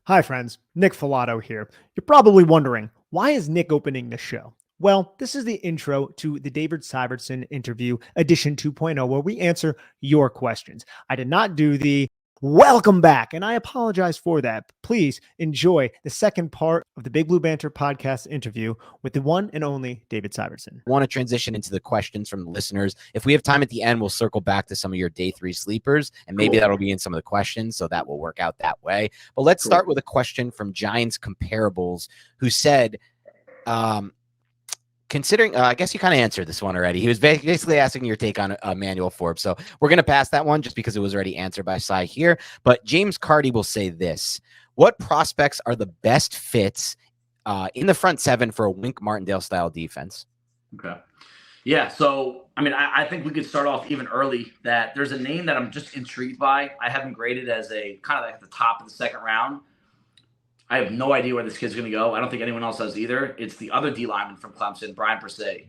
Hi, friends. Nick Filato here. You're probably wondering, why is Nick opening the show? Well, this is the intro to the David Syversten interview edition 2.0, where we answer your questions. I did not do the welcome back, and I apologize for that. Please enjoy the second part of the Big Blue Banter podcast interview with the one and only David Syversten. I want to transition into the questions from the listeners. If we have time at the end, we'll circle back to some of your day 3 sleepers, and maybe that'll be in some of the questions, so that will work out that way. But let's start with a question from Giants Comparables, who said, considering, I guess you kind of answered this one already. He was basically asking your take on Emmanuel Forbes. So we're going to pass that one just because it was already answered by Cy here. But James Carty will say this: what prospects are the best fits in the front seven for a Wink Martindale style defense? Okay. Yeah. So, I think we could start off even early that there's a name that I'm just intrigued by. I have him graded as a kind of like at the top of the second round. I have no idea where this kid's going to go. I don't think anyone else does either. It's the other D lineman from Clemson, Brian Persay.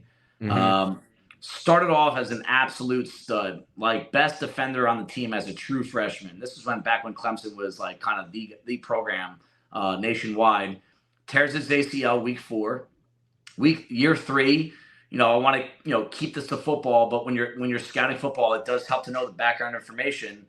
Started off as an absolute stud, like best defender on the team as a true freshman. This is back when Clemson was like kind of the program nationwide. Tears his ACL week 4. Year 3, I want to keep this to football, but when you're scouting football, it does help to know the background information.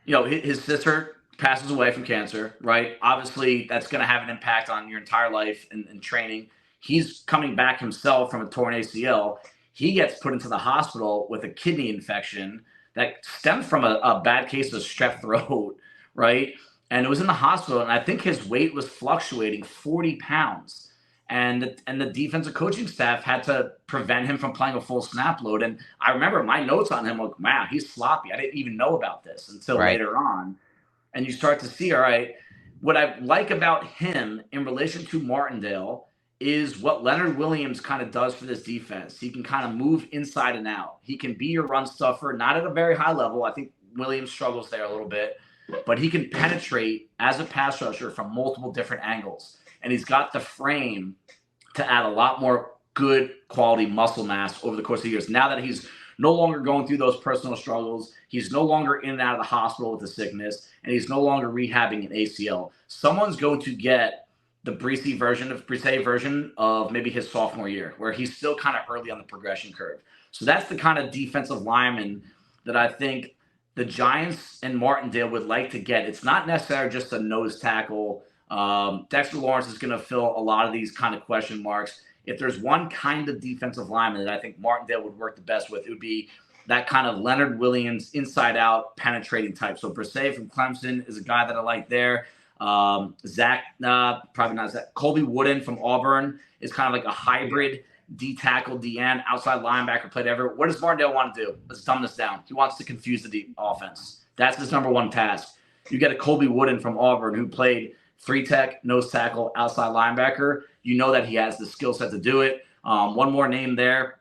His sister passes away from cancer, right? Obviously, that's going to have an impact on your entire life and training. He's coming back himself from a torn ACL. He gets put into the hospital with a kidney infection that stemmed from a bad case of strep throat, right? And it was in the hospital, and I think his weight was fluctuating 40 pounds. And the defensive coaching staff had to prevent him from playing a full snap load. And I remember my notes on him, like, wow, he's sloppy. I didn't even know about this until later on. And you start to see, all right, what I like about him in relation to Martindale is what Leonard Williams kind of does for this defense. He can kind of move inside and out. He can be your run stuffer, not at a very high level. I think Williams struggles there a little bit. But he can penetrate as a pass rusher from multiple different angles. And he's got the frame to add a lot more good quality muscle mass over the course of the years. Now that he's no longer going through those personal struggles, he's no longer in and out of the hospital with the sickness, and he's no longer rehabbing an ACL. Someone's going to get the Brisay version of maybe his sophomore year, where he's still kind of early on the progression curve. So that's the kind of defensive lineman that I think the Giants and Martindale would like to get. It's not necessarily just a nose tackle. Dexter Lawrence is going to fill a lot of these kind of question marks. If there's one kind of defensive lineman that I think Martindale would work the best with, it would be that kind of Leonard Williams inside-out penetrating type. So Persay from Clemson is a guy that I like there. Probably not Zach. Colby Wooden from Auburn is kind of like a hybrid D-tackle, D-end, outside linebacker, played ever. What does Martindale want to do? Let's dumb this down. He wants to confuse the offense. That's his number one task. You get a Colby Wooden from Auburn who played 3-tech, nose tackle, outside linebacker. You know that he has the skill set to do it. One more name there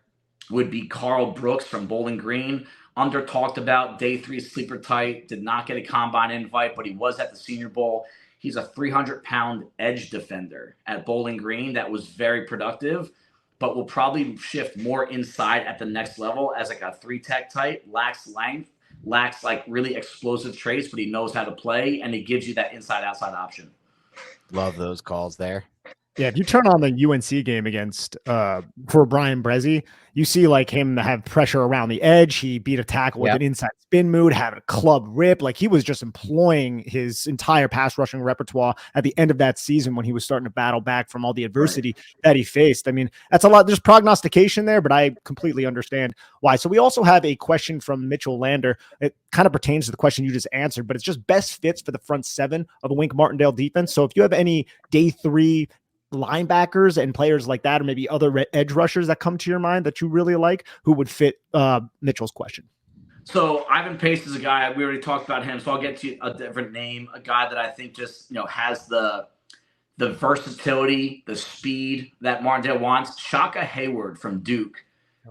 would be Carl Brooks from Bowling Green. Under talked about, day 3 sleeper type, did not get a combine invite, but he was at the Senior Bowl. He's a 300-pound edge defender at Bowling Green that was very productive, but will probably shift more inside at the next level as like a 3-tech type, lacks length, lacks like really explosive traits, but he knows how to play, and he gives you that inside-outside option. Love those calls there. Yeah, if you turn on the UNC game against for Brian Bresee, you see like him have pressure around the edge. He beat a tackle with an inside spin move, had a club rip. Like he was just employing his entire pass rushing repertoire at the end of that season when he was starting to battle back from all the adversity that he faced. I mean, that's a lot. There's prognostication there, but I completely understand why. So we also have a question from Mitchell Lander. It kind of pertains to the question you just answered, but it's just best fits for the front 7 of the Wink Martindale defense. So if you have any day 3 linebackers and players like that, or maybe other edge rushers that come to your mind that you really like, who would fit Mitchell's question? So Ivan Pace is a guy, we already talked about him, so I'll get to a different name, a guy that I think just, has the versatility, the speed that Martindale wants. Shaka Hayward from Duke.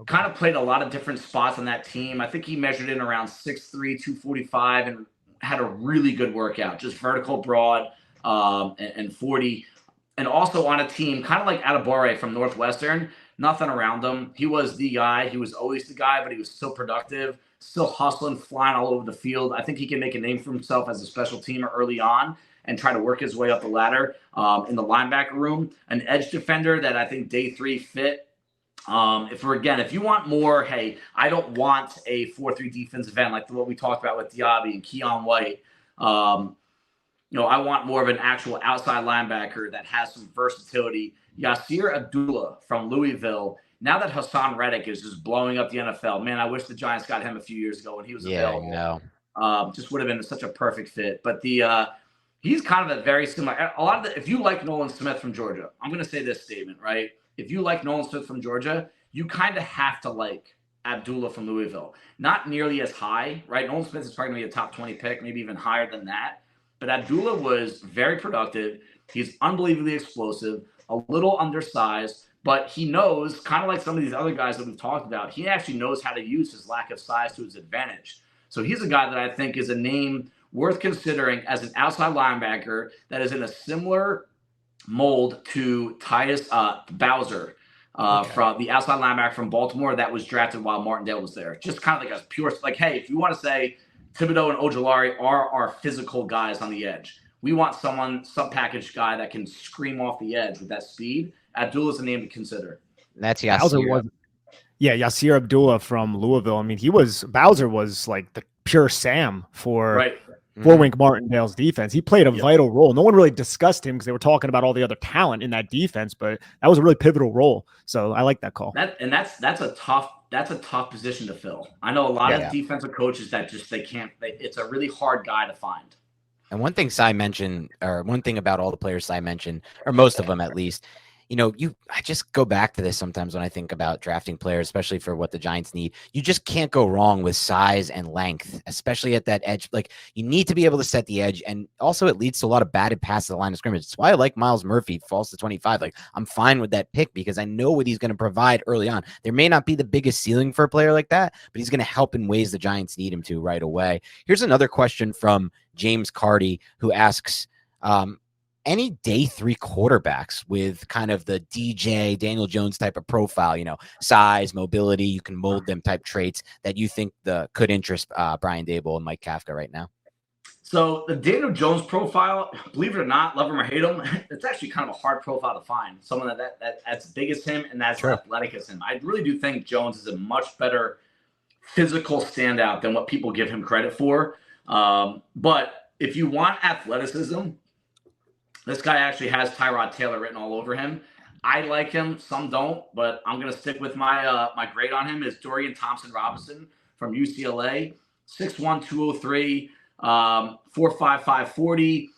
Kind of played a lot of different spots on that team. I think he measured in around 6'3", 245, and had a really good workout, just vertical, broad, and 40. And also on a team, kind of like Adebawore from Northwestern, nothing around him. He was the guy. He was always the guy, but he was so productive. still hustling, flying all over the field. I think he can make a name for himself as a special teamer early on and try to work his way up the ladder in the linebacker room. An edge defender that I think day 3 fit. If you want more, hey, I don't want a 4-3 defensive end like what we talked about with Diaby and Keon White. I want more of an actual outside linebacker that has some versatility. Yasir Abdullah from Louisville. Now that Hassan Reddick is just blowing up the NFL, man, I wish the Giants got him a few years ago when he was available. Just would have been such a perfect fit. But he's kind of a very similar. If you like Nolan Smith from Georgia, I'm going to say this statement, right? If you like Nolan Smith from Georgia, you kind of have to like Abdullah from Louisville. Not nearly as high, right? Nolan Smith is probably going to be a top 20 pick, maybe even higher than that. But Abdullah was very productive. He's unbelievably explosive, a little undersized, but he knows, kind of like some of these other guys that we've talked about, he actually knows how to use his lack of size to his advantage. So he's a guy that I think is a name worth considering as an outside linebacker that is in a similar mold to Tyus Bowser from the outside linebacker from Baltimore that was drafted while Martindale was there. Just kind of like a pure, hey, if you want to say Thibodeau and Ojulari are our physical guys on the edge, we want some package guy that can scream off the edge with that speed. Abdullah's a name to consider. That's Yasir. Yasir Abdullah from Louisville. I mean, Bowser was like the pure Sam for Wink Martindale's defense. He played a vital role. No one really discussed him because they were talking about all the other talent in that defense, but that was a really pivotal role. So I like that call. That's a tough position to fill. I know a lot of defensive coaches that just it's a really hard guy to find. And one thing Cy mentioned, or one thing about all the players Cy mentioned, or most of them at least, I just go back to this sometimes when I think about drafting players, especially for what the Giants need. You just can't go wrong with size and length, especially at that edge. Like, you need to be able to set the edge, and also it leads to a lot of batted passes at the line of scrimmage. That's why I like Myles Murphy falls to 25. Like, I'm fine with that pick because I know what he's going to provide early on. There may not be the biggest ceiling for a player like that, but he's going to help in ways the Giants need him to right away. Here's another question from James Carty, who asks, any day 3 quarterbacks with kind of the DJ Daniel Jones type of profile, size, mobility, you can mold them type traits that you think could interest Brian Daboll and Mike Kafka right now? So the Daniel Jones profile, believe it or not, love him or hate him, it's actually kind of a hard profile to find. Someone that's as big as him and as athletic as him. I really do think Jones is a much better physical standout than what people give him credit for. But if you want athleticism, this guy actually has Tyrod Taylor written all over him. I like him. Some don't, but I'm going to stick with my grade on him is Dorian Thompson-Robinson from UCLA, 6'1", 203, 4.5, 540.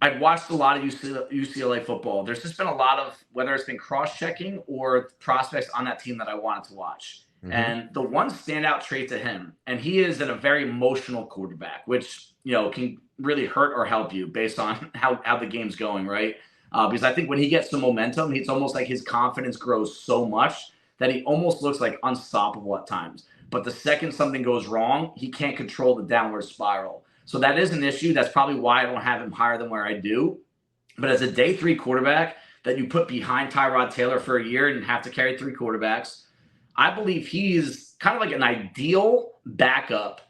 I've watched a lot of UCLA football. There's just been a lot of, whether it's been cross-checking or prospects on that team that I wanted to watch. Mm-hmm. And the one standout trait to him, and he is a very emotional quarterback, which, can really hurt or help you based on how the game's going, right? Because I think when he gets some momentum, it's almost like his confidence grows so much that he almost looks like unstoppable at times. But the second something goes wrong, he can't control the downward spiral. So that is an issue. That's probably why I don't have him higher than where I do. But as a day 3 quarterback that you put behind Tyrod Taylor for a year and have to carry 3 quarterbacks, I believe he's kind of like an ideal backup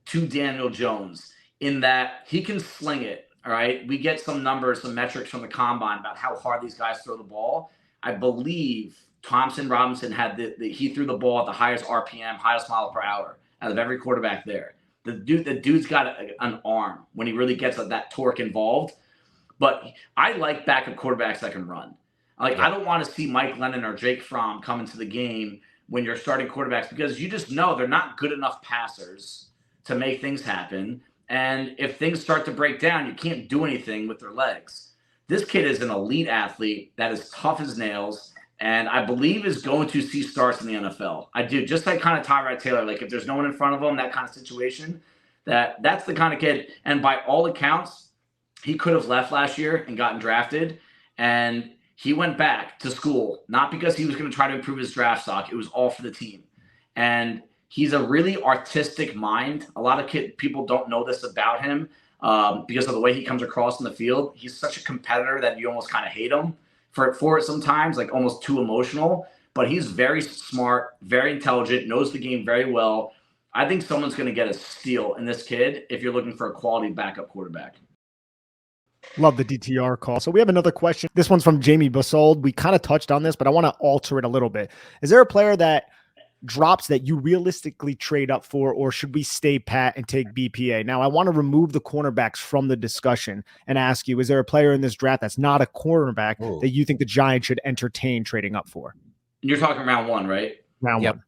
to Daniel Jones in that he can sling it, all right? We get some numbers, some metrics from the combine about how hard these guys throw the ball. I believe Thompson-Robinson had he threw the ball at the highest RPM, highest mile per hour out of every quarterback there. The dude's got an arm when he really gets that torque involved. But I like backup quarterbacks that can run. I don't want to see Mike Lennon or Jake Fromm come into the game when you're starting quarterbacks because you just know they're not good enough passers to make things happen. And if things start to break down, you can't do anything with their legs. This kid is an elite athlete that is tough as nails, and I believe is going to see starts in the NFL. I do, just like kind of Tyrod Taylor. Like if there's no one in front of him, that kind of situation, that's the kind of kid. And by all accounts, he could have left last year and gotten drafted, and he went back to school, not because he was going to try to improve his draft stock. It was all for the team. And he's a really artistic mind. A lot of people don't know this about him because of the way he comes across in the field. He's such a competitor that you almost kind of hate him for it sometimes, like almost too emotional. but he's very smart, very intelligent, knows the game very well. I think someone's going to get a steal in this kid if you're looking for a quality backup quarterback. Love the DTR call. So we have another question. This one's from Jamie Basold. We kind of touched on this, but I want to alter it a little bit. Is there a player that drops that you realistically trade up for, or should we stay pat and take BPA? Now, I want to remove the cornerbacks from the discussion and ask you, is there a player in this draft that's not a cornerback that you think the Giants should entertain trading up for? You're talking round 1, right? Round 1.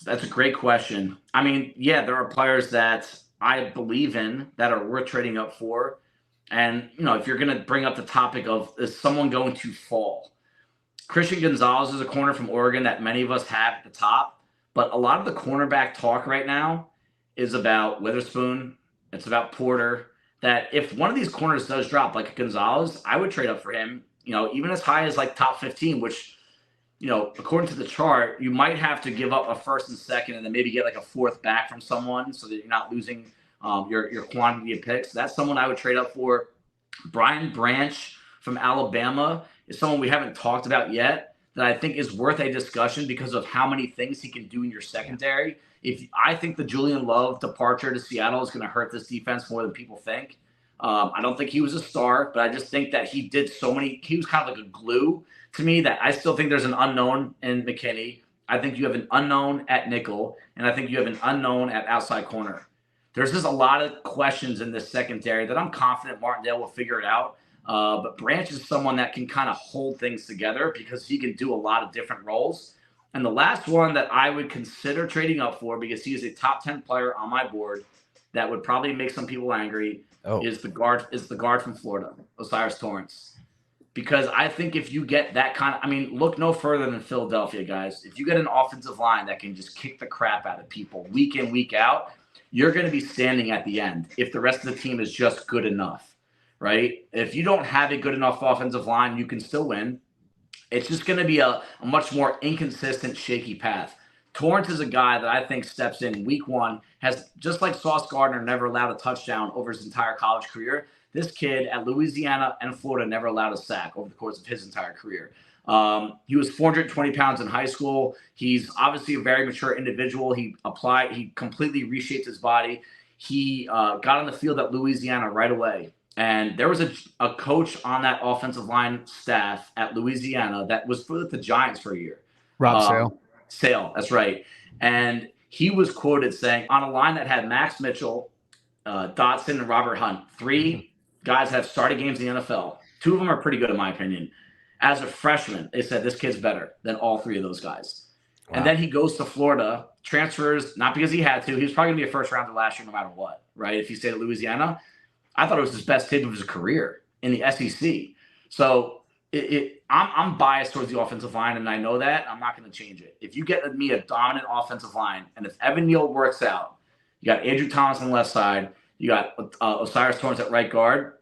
That's a great question. I mean, yeah, there are players that I believe in that are worth trading up for. And, if you're going to bring up the topic of, is someone going to fall? Christian Gonzalez is a corner from Oregon that many of us have at the top. But a lot of the cornerback talk right now is about Witherspoon. It's about Porter. That if one of these corners does drop, like Gonzalez, I would trade up for him, even as high as like top 15, which, according to the chart, you might have to give up a first and second and then maybe get like a fourth back from someone so that you're not losing your quantity of picks. That's someone I would trade up for. Brian Branch from Alabama is someone we haven't talked about yet that I think is worth a discussion because of how many things he can do in your secondary. I think the Julian Love departure to Seattle is going to hurt this defense more than people think. I don't think he was a star, but I just think that he was kind of like a glue to me that I still think there's an unknown in McKinney. I think you have an unknown at nickel, and I think you have an unknown at outside corner. There's just a lot of questions in this secondary that I'm confident Martindale will figure it out. But Branch is someone that can kind of hold things together because he can do a lot of different roles. And the last one that I would consider trading up for, because he is a top 10 player on my board that would probably make some people angry, is the guard from Florida, Osiris Torrance. Because I think if you get that look no further than Philadelphia, guys. If you get an offensive line that can just kick the crap out of people week in, week out, you're going to be standing at the end if the rest of the team is just good enough, right? If you don't have a good enough offensive line, you can still win. It's just going to be a much more inconsistent, shaky path. Torrance is a guy that I think steps in week 1, has, just like Sauce Gardner never allowed a touchdown over his entire college career, this kid at Louisiana and Florida never allowed a sack over the course of his entire career. He was 420 pounds in high school. He's obviously a very mature individual. He completely reshaped his body. He got on the field at Louisiana right away. And there was a coach on that offensive line staff at Louisiana that was with the Giants for a year. Rob Sale. Sale, that's right. And he was quoted saying, on a line that had Max Mitchell, Dotson, and Robert Hunt, 3 guys have started games in the NFL. 2 of them are pretty good, in my opinion. As a freshman, they said this kid's better than all 3 of those guys. Wow. And then he goes to Florida, transfers, not because he had to. He was probably going to be a first rounder last year no matter what, right? If he stayed at Louisiana. I thought it was his best hit of his career in the SEC. So I'm biased towards the offensive line, and I know that. I'm not going to change it. If you get me a dominant offensive line, and if Evan Neal works out, you got Andrew Thomas on the left side, you got Osiris Torrance at right guard.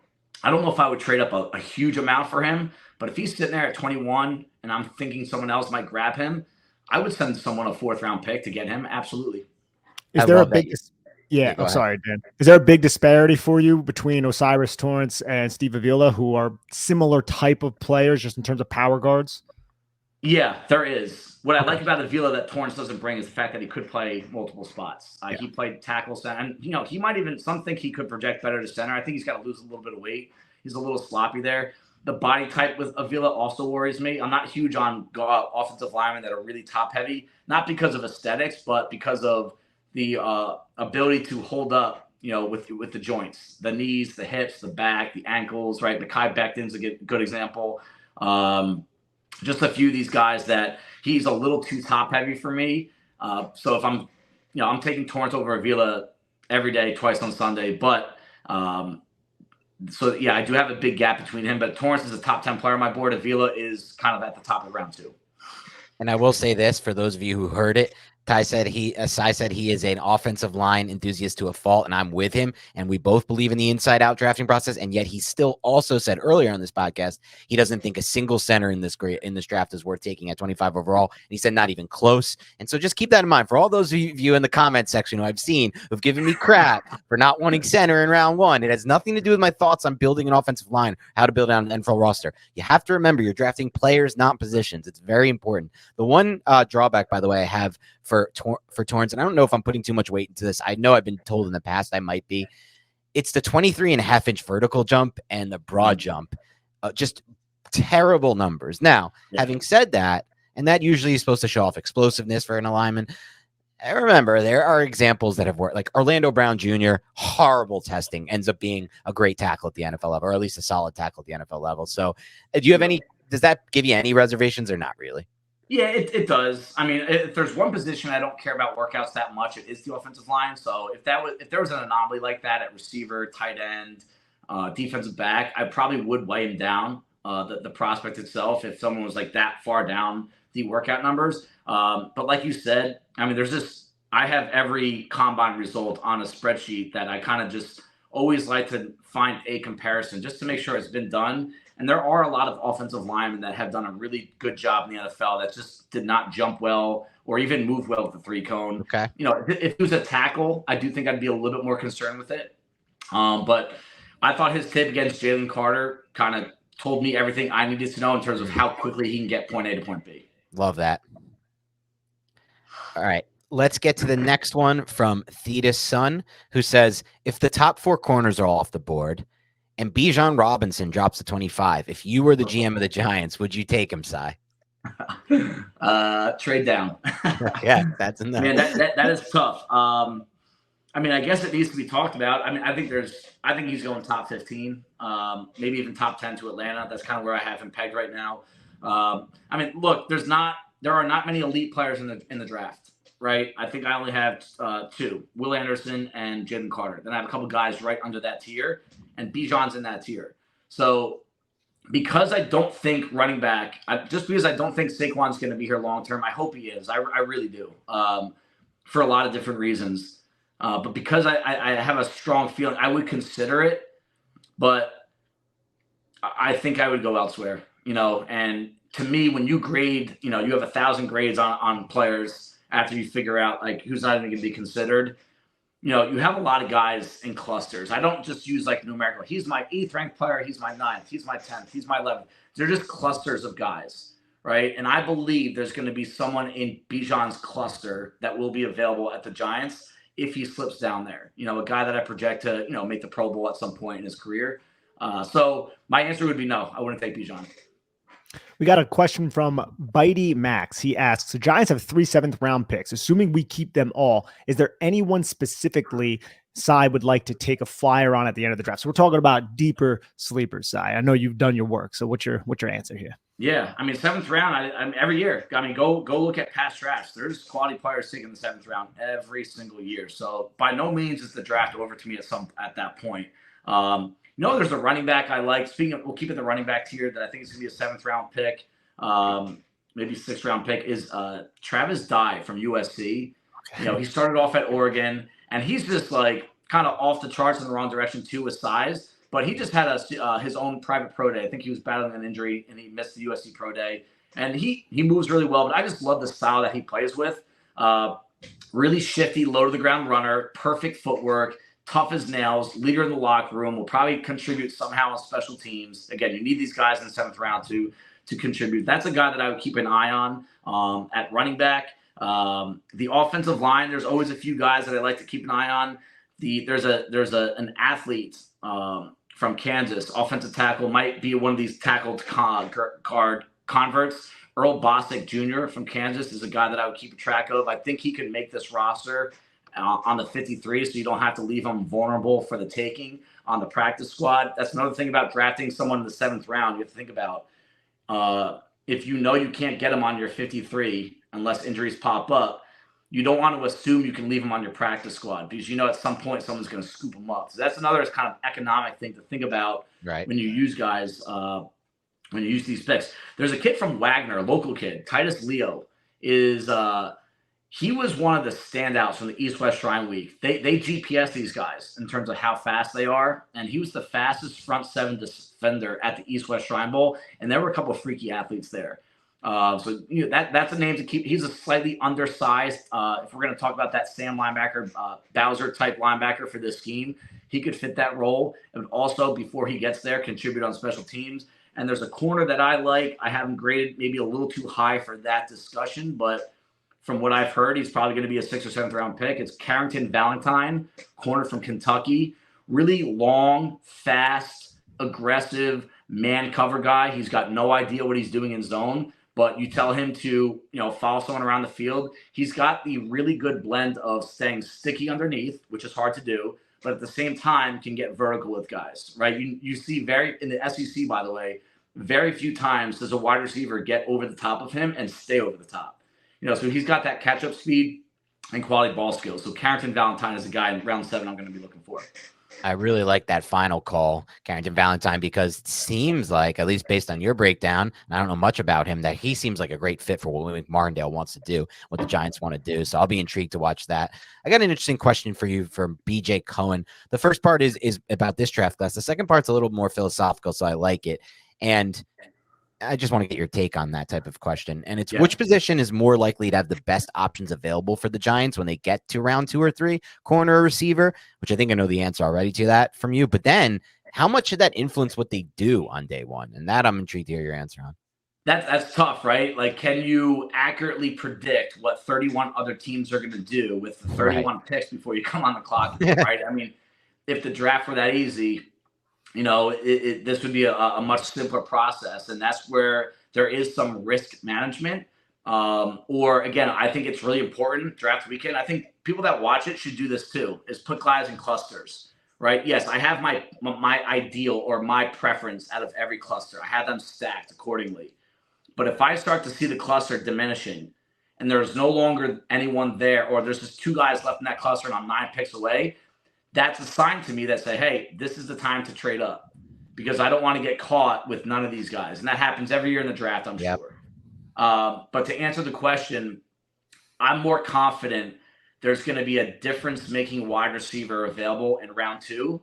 I don't know if I would trade up a huge amount for him, but if he's sitting there at 21 and I'm thinking someone else might grab him, I would send someone a 4th-round pick to get him. Absolutely. Is there a big – yeah, I'm sorry, Dan. Is there a big disparity for you between Osiris Torrance and Steve Avila, who are similar type of players just in terms of power guards? Yeah, there is. What I like about Avila that Torrance doesn't bring is the fact that he could play multiple spots. He played tackle center. And, he might even – some think he could project better to center. I think he's got to lose a little bit of weight. He's a little sloppy there. The body type with Avila also worries me. I'm not huge on offensive linemen that are really top-heavy, not because of aesthetics, but because of the ability to hold up, with the joints, the knees, the hips, the back, the ankles, right? Mekhi Becton's a good example. Just a few of these guys that he's a little too top-heavy for me. So if I'm taking Torrance over Avila every day, twice on Sunday. But I do have a big gap between him. But Torrance is a top 10 player on my board. Avila is kind of at the top of round 2. And I will say this for those of you who heard it, Sai said he is an offensive line enthusiast to a fault, and I'm with him. And we both believe in the inside-out drafting process. And yet, he still also said earlier on this podcast he doesn't think a single center in this draft is worth taking at 25 overall. And he said not even close. And so just keep that in mind for all those of you in the comment section who I've seen who've given me crap for not wanting center in round one. It has nothing to do with my thoughts on building an offensive line, how to build out an NFL roster. You have to remember you're drafting players, not positions. It's very important. The one drawback, by the way, I have for Torrance, and I don't know if I'm putting too much weight into this. I know I've been told in the past I might be. It's the 23.5-inch vertical jump and the broad jump. Just terrible numbers. Now, having said that, and that usually is supposed to show off explosiveness for an alignment. I remember there are examples that have worked, like Orlando Brown Jr., horrible testing, ends up being a great tackle at the NFL level, or at least a solid tackle at the NFL level. So do you have does that give you any reservations or not really? Yeah, it does. I mean, if there's one position I don't care about workouts that much, it is the offensive line. So if there was an anomaly like that at receiver, tight end, defensive back, I probably would weigh him down, the prospect itself, if someone was like that far down the workout numbers. But like you said, I mean, I have every combine result on a spreadsheet that I kind of just always like to find a comparison just to make sure it's been done. And there are a lot of offensive linemen that have done a really good job in the NFL that just did not jump well or even move well with the three cone. Okay. You know, if it was a tackle, I do think I'd be a little bit more concerned with it. But I thought his tip against Jalen Carter kind of told me everything I needed to know in terms of how quickly he can get point A to point B. Love that. All right. Let's get to the next one from Thetis Sun, who says, if the top 4 corners are all off the board and Bijan Robinson drops to 25, if you were the GM of the Giants, would you take him, Sai? Trade down. Yeah, that's enough. Man, that is tough. I mean, I guess it needs to be talked about. I mean, I think he's going top 15, maybe even top 10 to Atlanta. That's kind of where I have him pegged right now. I mean, look, there are not many elite players in the draft, right? I think I only have 2, Will Anderson and Jalen Carter. Then I have a couple guys right under that tier, and Bijan's in that tier. So because I don't think running back, just because I don't think Saquon's going to be here long term, I hope he is. I really do, for a lot of different reasons. But because I have a strong feeling, I would consider it, but I think I would go elsewhere, you know. And to me, when you grade, you know, you have 1,000 grades on players after you figure out like who's not even going to be considered. You know, you have a lot of guys in clusters. I don't just use like numerical. He's my 8th ranked player. He's my 9th. He's my 10th. He's my 11th. They're just clusters of guys, right? And I believe there's going to be someone in Bijan's cluster that will be available at the Giants if he slips down there. You know, a guy that I project to, you know, make the Pro Bowl at some point in his career. So my answer would be no. I wouldn't take Bijan. We got a question from Bitey Max. He asks, the Giants have 3 7th-round picks. Assuming we keep them all, is there anyone specifically Sai would like to take a flyer on at the end of the draft? So we're talking about deeper sleepers, Sai. I know you've done your work. So what's your answer here? Yeah, I mean, 7th round, I mean, every year. I mean, go look at past drafts. There's quality players taking the 7th round every single year. So by no means is the draft over to me at that point. No, there's a running back I like. We'll keep it the running back tier that I think is going to be a 7th round pick, maybe 6th round pick is Travis Dye from USC. Okay. You know, he started off at Oregon, and he's just like kind of off the charts in the wrong direction too with size. But he just had his own private pro day. I think he was battling an injury, and he missed the USC pro day. And he moves really well, but I just love the style that he plays with. Really shifty, low to the ground runner, perfect footwork, tough as nails, leader in the locker room, will probably contribute somehow on special teams. Again, you need these guys in the 7th round to contribute. That's a guy that I would keep an eye on at running back. The offensive line, there's always a few guys that I like to keep an eye on. There's an athlete from Kansas, offensive tackle, might be one of these tackled card converts. Earl Bostic Jr. from Kansas is a guy that I would keep track of. I think he could make this roster on the 53, so you don't have to leave him vulnerable for the taking on the practice squad. That's another thing about drafting someone in the 7th round. You have to think about if you know you can't get him on your 53 unless injuries pop up, you don't want to assume you can leave him on your practice squad because you know at some point someone's going to scoop him up. So that's another kind of economic thing to think about when you use guys, when you use these picks. There's a kid from Wagner, a local kid, Titus Leo, is He was one of the standouts from the East-West Shrine Week. They GPS these guys in terms of how fast they are, and he was the fastest front seven defender at the East-West Shrine Bowl, and there were a couple of freaky athletes there. So that's a name to keep. He's a slightly undersized. If we're going to talk about that Sam linebacker, Bowser type linebacker for this scheme, he could fit that role. And also, before he gets there, contribute on special teams. And there's a corner that I like. I have him graded maybe a little too high for that discussion, but from what I've heard, he's probably going to be a 6th or 7th round pick. It's Carrington Valentine, corner from Kentucky. Really long, fast, aggressive man cover guy. He's got no idea what he's doing in zone, but you tell him to, follow someone around the field. He's got the really good blend of staying sticky underneath, which is hard to do, but at the same time can get vertical with guys, right? You see in the SEC, by the way, very few times does a wide receiver get over the top of him and stay over the top. So he's got that catch-up speed and quality ball skills. So Carrington Valentine is the guy in round 7 I'm going to be looking for. I really like that final call, Carrington Valentine, because it seems like, at least based on your breakdown, and I don't know much about him, that he seems like a great fit for what Martindale wants to do, what the Giants want to do. So I'll be intrigued to watch that. I got an interesting question for you from BJ Cohen. The first part is about this draft class. The second part's a little more philosophical, so I like it. And I just want to get your take on that type of question. And it's which position is more likely to have the best options available for the Giants when they get to round 2 or 3, corner or receiver, which I think I know the answer already to that from you. But then how much should that influence what they do on day 1? And that I'm intrigued to hear your answer on. That's tough, right? Like, can you accurately predict what 31 other teams are going to do with the 31 picks before you come on the clock, right? I mean, if the draft were that easy, this would be a much simpler process. And that's where there is some risk management. Or again, I think it's really important draft weekend. I think people that watch it should do this too, is put guys in clusters, right? Yes, I have my ideal or my preference out of every cluster. I have them stacked accordingly. But if I start to see the cluster diminishing and there's no longer anyone there, or there's just 2 guys left in that cluster and I'm 9 picks away, that's a sign to me that say, hey, this is the time to trade up, because I don't want to get caught with none of these guys. And that happens every year in the draft, I'm sure. But to answer the question, I'm more confident there's going to be a difference-making wide receiver available in round 2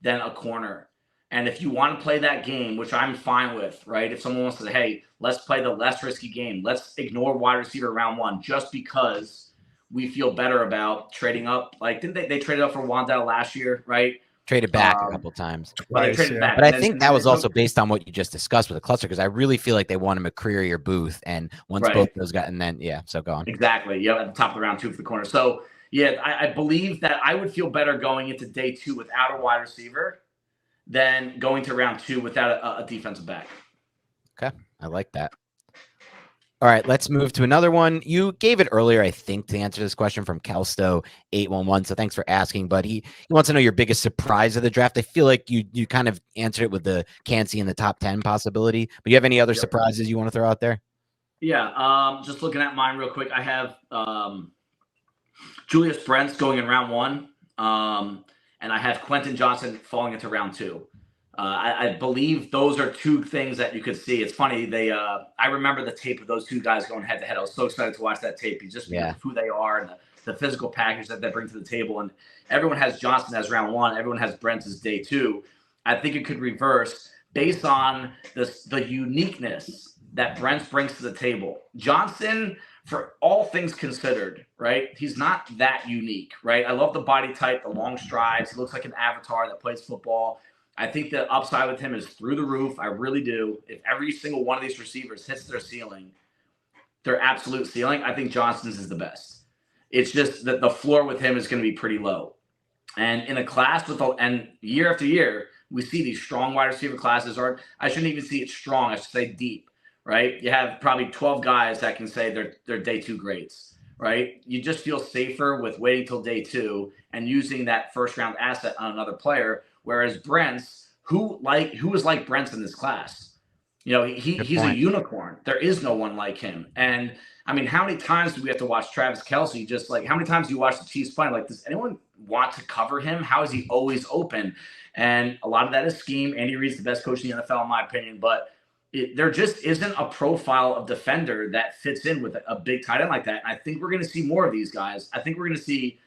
than a corner. And if you want to play that game, which I'm fine with, right? If someone wants to say, hey, let's play the less risky game. Let's ignore wide receiver round 1 just because we feel better about trading up. Like, didn't they traded up for Wandale last year, right? Traded back a couple times. They traded back. But I think that was also based on what you just discussed with the cluster, because I really feel like they want McCreary or Booth. And once both those got, and then, so go on. Exactly. Yeah, at the top of the round 2 for the corner. So, I believe that I would feel better going into day 2 without a wide receiver than going to round 2 without a defensive back. Okay. I like that. All right, let's move to another one. You gave it earlier, I think, to answer this question from Kelsto811. So thanks for asking, but he wants to know your biggest surprise of the draft. I feel like you kind of answered it with the Kancey in the top 10 possibility, but you have any other surprises you want to throw out there? Yeah, just looking at mine real quick. I have Julius Brents going in round 1, and I have Quentin Johnson falling into round 2. I believe those are 2 things that you could see. It's funny. I remember the tape of those 2 guys going head to head. I was so excited to watch that tape. Just because of who they are and the physical package that they bring to the table. And everyone has Johnson as round 1. Everyone has Brent as day 2. I think it could reverse based on the uniqueness that Brent brings to the table. Johnson, for all things considered, right? He's not that unique, right? I love the body type, the long strides. He looks like an avatar that plays football. I think the upside with him is through the roof. I really do. If every single one of these receivers hits their ceiling, their absolute ceiling, I think Johnson's is the best. It's just that the floor with him is going to be pretty low. And in a class and year after year, we see these strong wide receiver classes, or I shouldn't even see it strong. I should say deep, right? You have probably 12 guys that can say they're day 2 grades, right? You just feel safer with waiting till day 2 and using that first round asset on another player. Whereas Brent's, who is like Brent's in this class? He's a unicorn. There is no one like him. And I mean, how many times do we have to watch Travis Kelce? Just like, how many times do you watch the Chiefs play? Like, does anyone want to cover him? How is he always open? And a lot of that is scheme. Andy Reid's the best coach in the NFL, in my opinion. But there just isn't a profile of defender that fits in with a big tight end like that. And I think we're going to see more of these guys. I think we're going to see,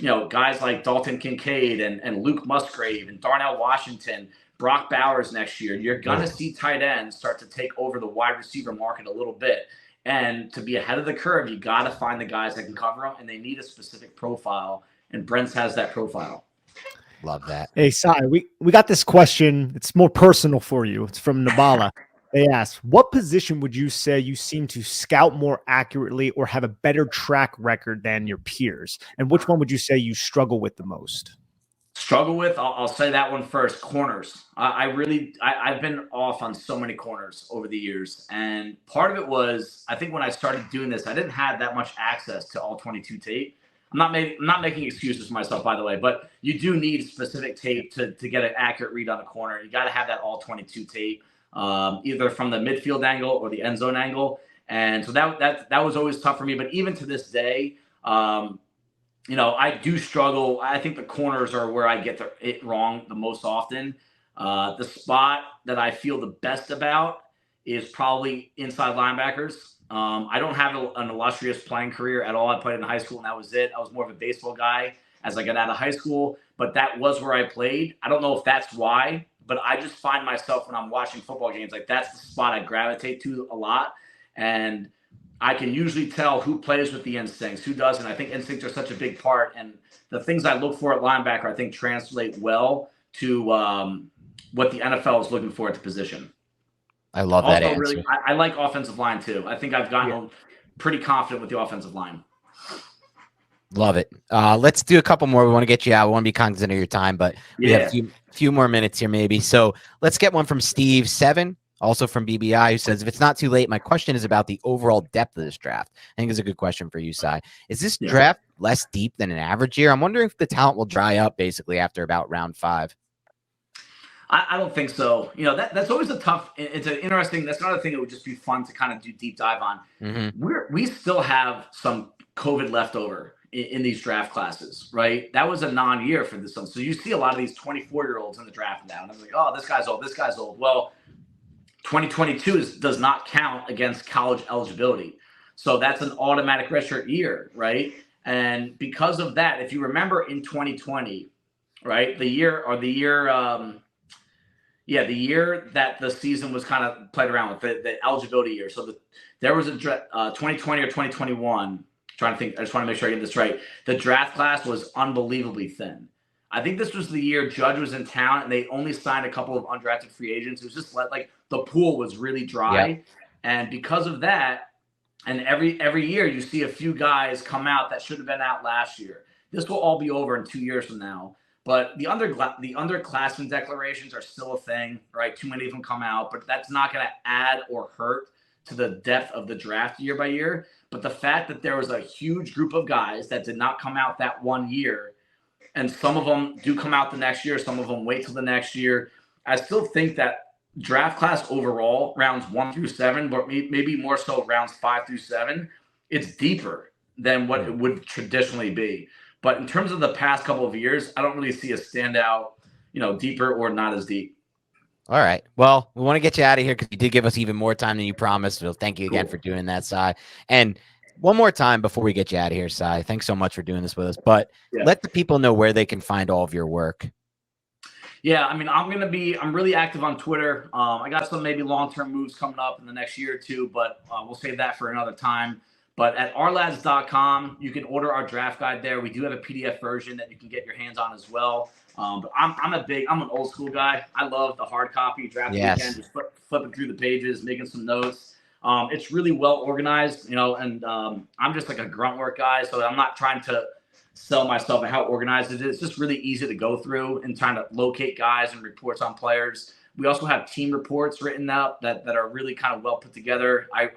guys like Dalton Kincaid and Luke Musgrave and Darnell Washington, Brock Bowers next year. You're going to see tight ends start to take over the wide receiver market a little bit. And to be ahead of the curve, you got to find the guys that can cover them, and they need a specific profile. And Brent's has that profile. Love that. Hey, Sai, we got this question. It's more personal for you. It's from Nabala. They asked, what position would you say you seem to scout more accurately or have a better track record than your peers? And which one would you say you struggle with the most? Struggle with, I'll say that one first, corners. I've been off on so many corners over the years. And part of it was, I think when I started doing this, I didn't have that much access to all 22 tape. I'm not making excuses for myself, by the way, but you do need specific tape to get an accurate read on a corner. You got to have that all 22 tape. Either from the midfield angle or the end zone angle. And so that was always tough for me. But even to this day, I do struggle. I think the corners are where I get it wrong the most often. The spot that I feel the best about is probably inside linebackers. I don't have an illustrious playing career at all. I played in high school and that was it. I was more of a baseball guy as I got out of high school, but that was where I played. I don't know if that's why, but I just find myself when I'm watching football games, like that's the spot I gravitate to a lot. And I can usually tell who plays with the instincts, who doesn't. I think instincts are such a big part. And the things I look for at linebacker, I think translate well to what the NFL is looking for at the position. I love that answer. Really, I like offensive line too. I think I've gotten pretty confident with the offensive line. Love it. Let's do a couple more. We want to get you out. We want to be cognizant of your time, but we have a few more minutes here maybe. So let's get one from Steve 7, also from BBI, who says, if it's not too late, my question is about the overall depth of this draft. I think it's a good question for you, Sai. Is this draft less deep than an average year? I'm wondering if the talent will dry up basically after about round 5. I don't think so. That's always it's an interesting, that's another thing that would just be fun to kind of do deep dive on. Mm-hmm. We still have some COVID leftover in these draft classes, right? That was a non-year for this one. So you see a lot of these 24-year-olds in the draft now. And I'm like, oh, this guy's old. Well, 2022 does not count against college eligibility. So that's an automatic redshirt year, right? And because of that, if you remember in 2020, right, the year that the season was kind of played around with, the eligibility year. So there was a 2020 or 2021, trying to think, I just want to make sure I get this right. The draft class was unbelievably thin. I think this was the year Judge was in town and they only signed a couple of undrafted free agents. It was just like the pool was really dry. Yeah. And because of that, and every year you see a few guys come out that should have been out last year. This will all be over in 2 years from now. But the underclassmen declarations are still a thing, right? Too many of them come out, but that's not going to add or hurt to the depth of the draft year by year. But the fact that there was a huge group of guys that did not come out that 1 year, and some of them do come out the next year, some of them wait till the next year. I still think that draft class overall, rounds 1 through 7, but maybe more so rounds 5 through 7, it's deeper than what it would traditionally be. But in terms of the past couple of years, I don't really see a standout, deeper or not as deep. All right. Well, we want to get you out of here because you did give us even more time than you promised. So thank you again for doing that, Sai. And one more time before we get you out of here, Sai. Thanks so much for doing this with us. But let the people know where they can find all of your work. Yeah, I mean, I'm really active on Twitter. I got some maybe long-term moves coming up in the next year or two, but we'll save that for another time. But at ourlads.com, you can order our draft guide there. We do have a PDF version that you can get your hands on as well. But I'm an old school guy. I love the hard copy draft weekend, just flipping through the pages, making some notes. It's really well organized, and I'm just like a grunt work guy, so I'm not trying to sell myself and how organized it is. It's just really easy to go through and trying to locate guys and reports on players. We also have team reports written up that are really kind of well put together. I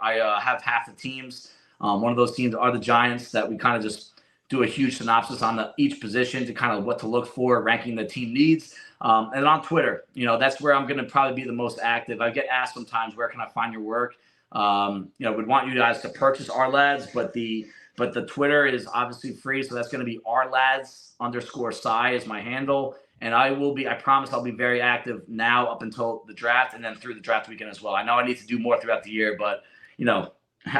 have half the teams. One of those teams are the Giants, that we kind of just do a huge synopsis on each position to kind of what to look for, ranking the team needs. And on Twitter, that's where I'm going to probably be the most active. I get asked sometimes, where can I find your work? We'd want you guys to purchase Ourlads, but the But the Twitter is obviously free, so that's going to be Ourlads_Cy is my handle. And I promise I'll be very active now up until the draft and then through the draft weekend as well. I know I need to do more throughout the year, but,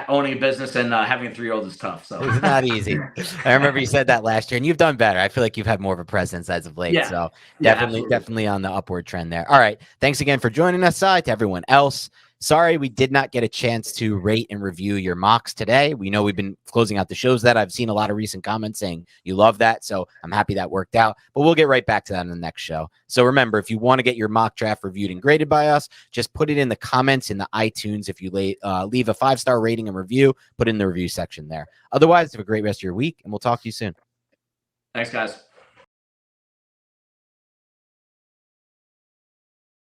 owning a business and having a 3-year-old is tough. So it's not easy. I remember you said that last year, and you've done better. I feel like you've had more of a presence as of late. Yeah. So Yeah, definitely on the upward trend there. All right. Thanks again for joining us, Cy. To everyone else, sorry we did not get a chance to rate and review your mocks today. We know we've been closing out the shows that I've seen a lot of recent comments saying you love that. So I'm happy that worked out, but we'll get right back to that in the next show. So remember, if you want to get your mock draft reviewed and graded by us, just put it in the comments in the iTunes. If you leave a 5-star rating and review, put it in the review section there. Otherwise, have a great rest of your week, and we'll talk to you soon. Thanks, guys.